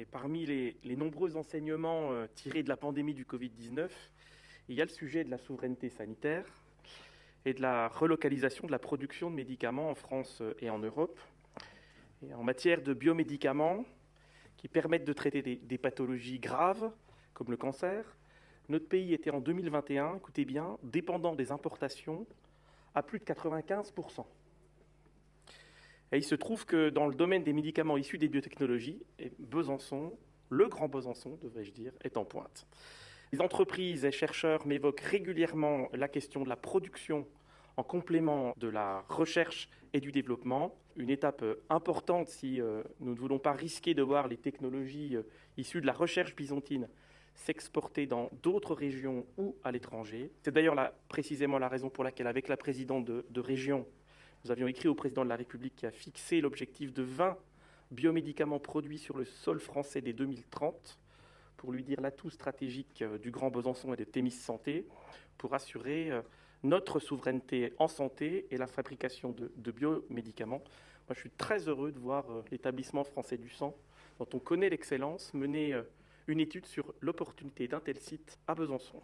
Et parmi les nombreux enseignements tirés de la pandémie du Covid-19, il y a le sujet de la souveraineté sanitaire et de la relocalisation de la production de médicaments en France et en Europe. Et en matière de biomédicaments qui permettent de traiter des pathologies graves comme le cancer, notre pays était en 2021, écoutez bien, dépendant des importations à plus de 95%. Et il se trouve que dans le domaine des médicaments issus des biotechnologies, Besançon, le Grand Besançon, devrais-je dire, est en pointe. Les entreprises et chercheurs m'évoquent régulièrement la question de la production en complément de la recherche et du développement, une étape importante si nous ne voulons pas risquer de voir les technologies issues de la recherche byzantine s'exporter dans d'autres régions ou à l'étranger. C'est d'ailleurs précisément la raison pour laquelle, avec la présidente de région, nous avions écrit au président de la République qui a fixé l'objectif de 20 biomédicaments produits sur le sol français dès 2030, pour lui dire l'atout stratégique du Grand Besançon et de Thémis Santé, pour assurer notre souveraineté en santé et la fabrication de biomédicaments. Moi, je suis très heureux de voir l'établissement français du sang, dont on connaît l'excellence, mener une étude sur l'opportunité d'un tel site à Besançon.